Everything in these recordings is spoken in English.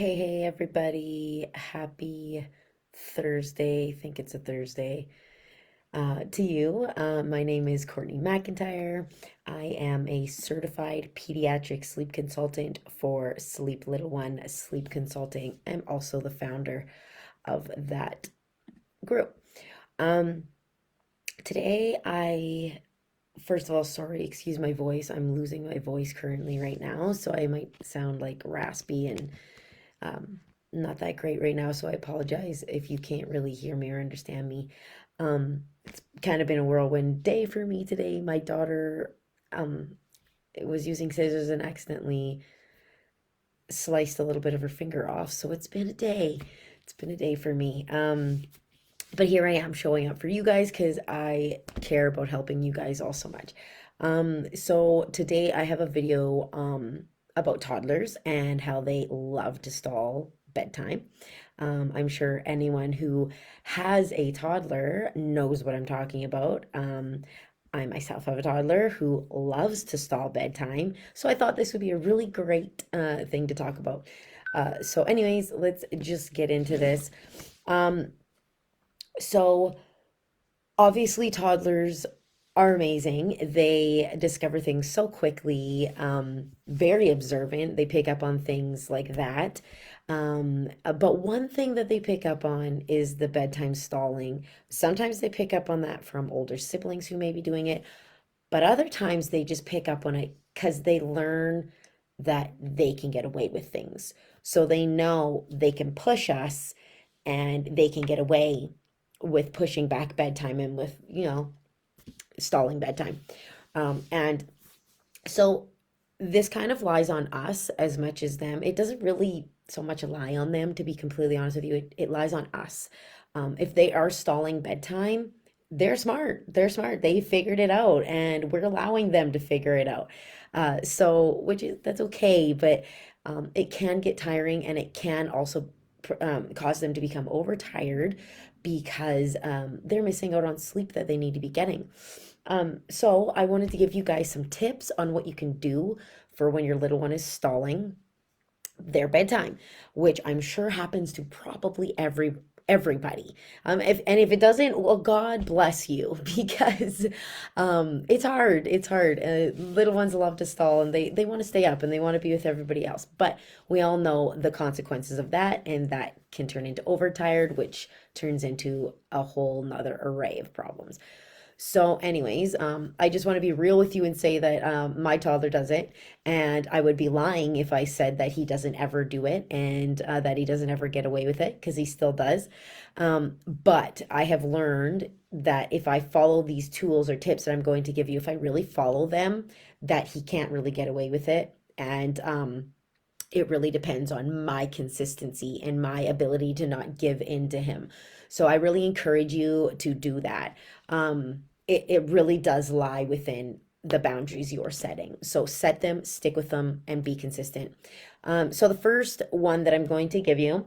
Hey, everybody. Happy Thursday. I think it's a Thursday to you. My name is Courtney McIntyre. I am a certified pediatric sleep consultant for Sleep Little One Sleep Consulting. I'm also the founder of that group. Um, today, first of all, sorry, excuse my voice. I'm losing my voice currently right now, so I might sound like raspy and um, not that great right now, so I apologize if you can't really hear me or understand me. It's kind of been a whirlwind day for me today. My daughter um, was using scissors and accidentally sliced a little bit of her finger off, so it's been a day. It's been a day for me. But here I am showing up for you guys because I care about helping you guys all so much. So today I have a video about toddlers and how they love to stall bedtime. I'm sure anyone who has a toddler knows what I'm talking about. I myself have a toddler who loves to stall bedtime, so I thought this would be a really great thing to talk about. So anyways, let's just get into this. Um, so obviously toddlers are amazing. They discover things so quickly, very observant. They pick up on things like that. But one thing that they pick up on is the bedtime stalling. Sometimes they pick up on that from older siblings who may be doing it, but other times they just pick up on it because they learn that they can get away with things. So they know they can push us and they can get away with pushing back bedtime and with, stalling bedtime. And so this kind of lies on us as much as them. It doesn't really so much lie on them, to be completely honest with you. It lies on us. If they are stalling bedtime, they're smart. They're smart. They figured it out, and we're allowing them to figure it out. Which is that's okay, but it can get tiring, and it can also cause them to become overtired because they're missing out on sleep that they need to be getting. So I wanted to give you guys some tips on what you can do for when your little one is stalling their bedtime, which I'm sure happens to probably everybody. If it doesn't, well, God bless you because it's hard. It's hard. Little ones love to stall and they want to stay up and they want to be with everybody else. But we all know the consequences of that, and that can turn into overtired, which turns into a whole nother array of problems. So, anyways, I just want to be real with you and say that my toddler does it, and I would be lying if I said that he doesn't ever do it and that he doesn't ever get away with it because he still does. But I have learned that if I follow these tools or tips that I'm going to give you, if I really follow them, that he can't really get away with it. And it really depends on my consistency and my ability to not give in to him. So I really encourage you to do that. It really does lie within the boundaries you're setting. So set them, stick with them, and be consistent. So the first one that I'm going to give you,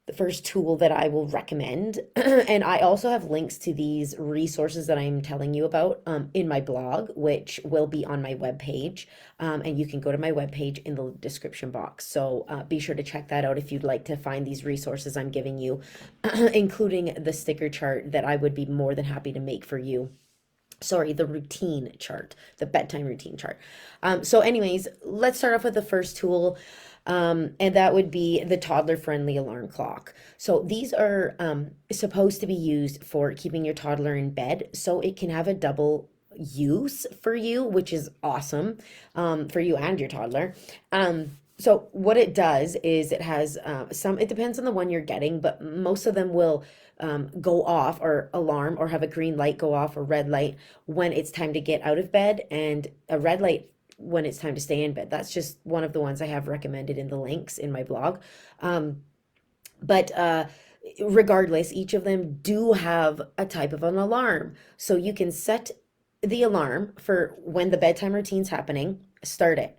the first tool that I will recommend. And I also have links to these resources that I'm telling you about in my blog, which will be on my webpage. And you can go to my webpage in the description box. So be sure to check that out if you'd like to find these resources I'm giving you, including the sticker chart that I would be more than happy to make for you. Sorry, the routine chart, the bedtime routine chart. So anyways, let's start off with the first tool, and that would be the toddler friendly alarm clock. So these are supposed to be used for keeping your toddler in bed, so it can have a double use for you, which is awesome for you and your toddler. So what it does is it has it depends on the one you're getting, but most of them will go off or alarm or have a green light go off or red light when it's time to get out of bed, and a red light when it's time to stay in bed. That's just one of the ones I have recommended in the links in my blog. But regardless, each of them do have a type of an alarm. So you can set the alarm for when the bedtime routine's happening, start it.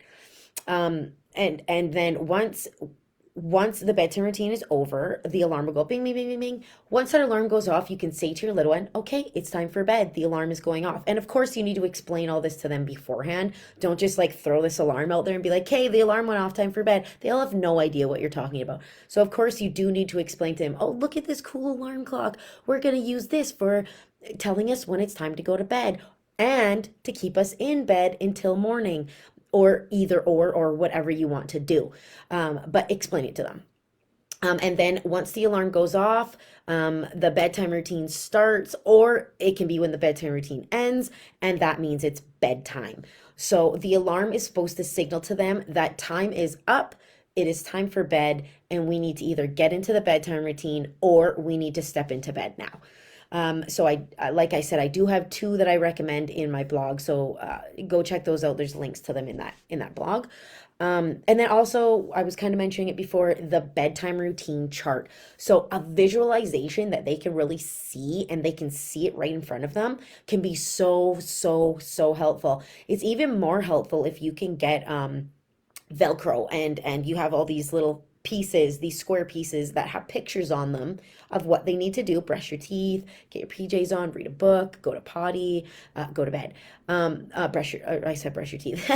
And then once once the bedtime routine is over, the alarm will go bing, bing, bing, bing, bing. Once that alarm goes off, you can say to your little one, okay, it's time for bed. The alarm is going off. And of course, you need to explain all this to them beforehand. Don't just like throw this alarm out there and be like, hey, the alarm went off, time for bed. They'll have no idea what you're talking about. So, of course, you do need to explain to them, oh, look at this cool alarm clock. We're going to use this for telling us when it's time to go to bed and to keep us in bed until morning, or either or whatever you want to do. But explain it to them. And then once the alarm goes off, the bedtime routine starts, or it can be when the bedtime routine ends, and that means it's bedtime. So the alarm is supposed to signal to them that time is up, it is time for bed, and we need to either get into the bedtime routine or we need to step into bed now. So like I said, I do have two that I recommend in my blog. So go check those out. There's links to them in that blog. And then also, I was kind of mentioning it before, the bedtime routine chart. So a visualization that they can really see and they can see it right in front of them can be so, so, so helpful. It's even more helpful if you can get Velcro and you have all these little pieces, these square pieces that have pictures on them of what they need to do: brush your teeth, get your PJs on, read a book, go to potty, go to bed. I said brush your teeth.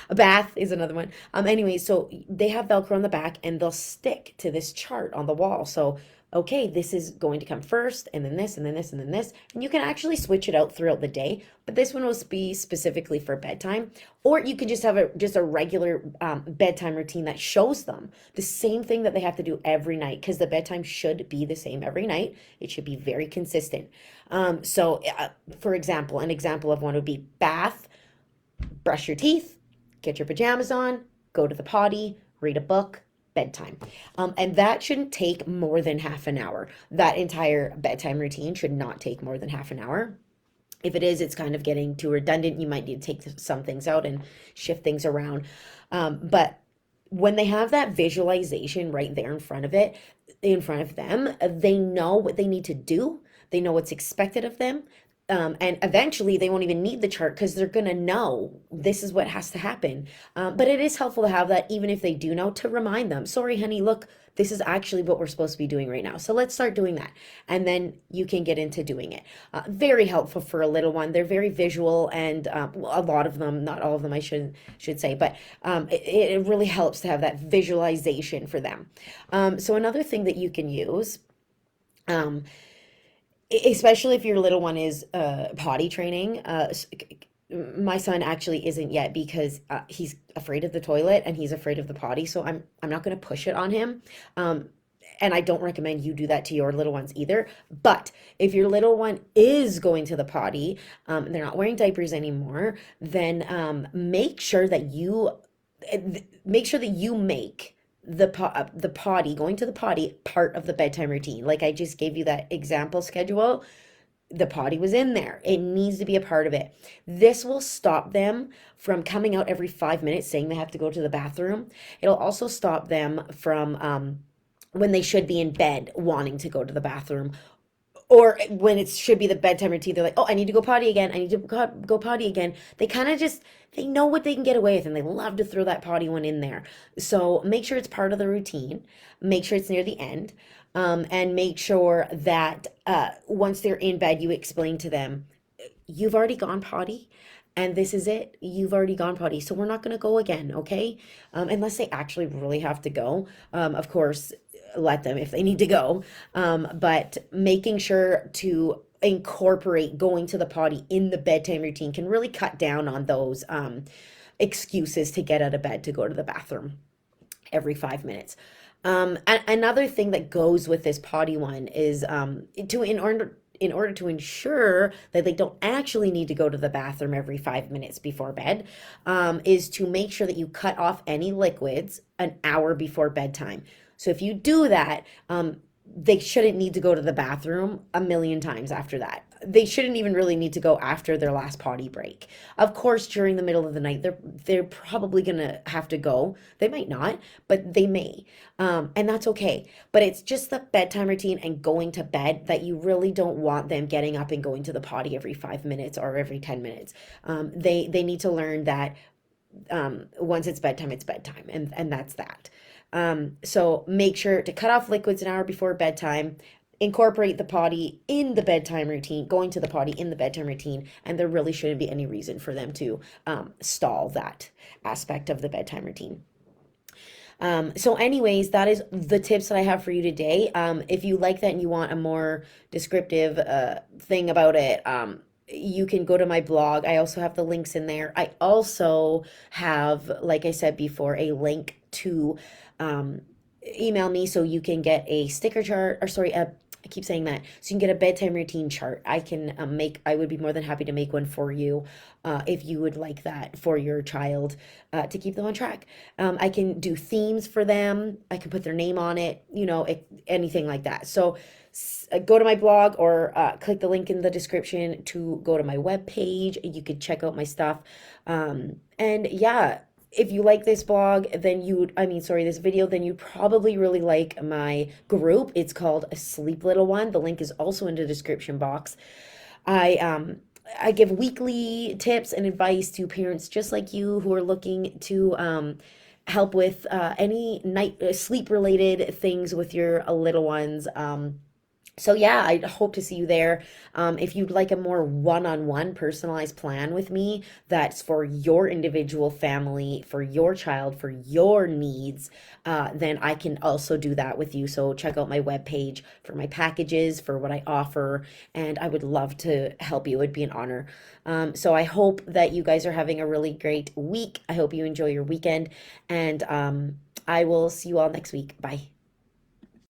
A bath is another one. Anyway, so they have Velcro on the back and they'll stick to this chart on the wall. So okay, this is going to come first, and then this, and then this, and then this. And you can actually switch it out throughout the day, but this one will be specifically for bedtime. Or you could just have a regular bedtime routine that shows them the same thing that they have to do every night, because the bedtime should be the same every night. It should be very consistent. For example, an example of one would be bath, brush your teeth, get your pajamas on, go to the potty, read a book, bedtime. And that shouldn't take more than half an hour. That entire bedtime routine should not take more than half an hour. If it is, it's kind of getting too redundant. You might need to take some things out and shift things around. But when they have that visualization right there in front of them, they know what they need to do. They know what's expected of them. And eventually they won't even need the chart because they're going to know this is what has to happen. But it is helpful to have that, even if they do know, to remind them, sorry, honey, look, this is actually what we're supposed to be doing right now. So let's start doing that. And then you can get into doing it. Very helpful for a little one. They're very visual, and a lot of them, not all of them, I should say, but it really helps to have that visualization for them. So another thing that you can use, especially if your little one is potty training. My son actually isn't yet, because he's afraid of the toilet and he's afraid of the potty. So I'm not going to push it on him. And I don't recommend you do that to your little ones either. But if your little one is going to the potty, and they're not wearing diapers anymore, then make sure that you make the potty, going to the potty, part of the bedtime routine. Like I just gave you that example schedule. The potty was in there. It needs to be a part of it. This will stop them from coming out every 5 minutes saying they have to go to the bathroom. It'll also stop them from when they should be in bed wanting to go to the bathroom, or when it should be the bedtime routine. They're like, oh, I need to go potty again. I need to go potty again. They kind of they know what they can get away with, and they love to throw that potty one in there. So make sure it's part of the routine. Make sure it's near the end. And make sure that once they're in bed, you explain to them, you've already gone potty, and this is it. You've already gone potty, so we're not going to go again, okay? Unless they actually really have to go. Of course, let them if they need to go. But making sure to incorporate going to the potty in the bedtime routine can really cut down on those excuses to get out of bed to go to the bathroom every 5 minutes. Another thing that goes with this potty one is in order to ensure that they don't actually need to go to the bathroom every 5 minutes before bed, is to make sure that you cut off any liquids an hour before bedtime. So if you do that, they shouldn't need to go to the bathroom a million times after that. They shouldn't even really need to go after their last potty break. Of course, during the middle of the night, they're probably gonna have to go. They might not, but they may, and that's okay. But it's just the bedtime routine and going to bed that you really don't want them getting up and going to the potty every 5 minutes or every 10 minutes. They need to learn that once it's bedtime, and that's that. So make sure to cut off liquids an hour before bedtime. Incorporate the potty in the bedtime routine, going to the potty in the bedtime routine, and there really shouldn't be any reason for them to stall that aspect of the bedtime routine. So anyways, that is the tips that I have for you today. If you like that and you want a more descriptive thing about it, you can go to my blog. I also have the links in there. I also have, like I said before, a link to um, email me so you can get a sticker chart, or sorry, I keep saying that. So you can get a bedtime routine chart. I can I would be more than happy to make one for you if you would like that for your child to keep them on track. I can do themes for them. I can put their name on it, anything like that. So go to my blog or click the link in the description to go to my web page. You could check out my stuff. And yeah, if you like this blog, then this video, then you probably really like my group. It's called A Sleep Little One. The link is also in the description box. I give weekly tips and advice to parents just like you who are looking to help with any night sleep related things with your little ones. So yeah, I hope to see you there. If you'd like a more one-on-one personalized plan with me that's for your individual family, for your child, for your needs, then I can also do that with you. So check out my webpage for my packages, for what I offer, and I would love to help you. It would be an honor. So I hope that you guys are having a really great week. I hope you enjoy your weekend, and I will see you all next week. Bye.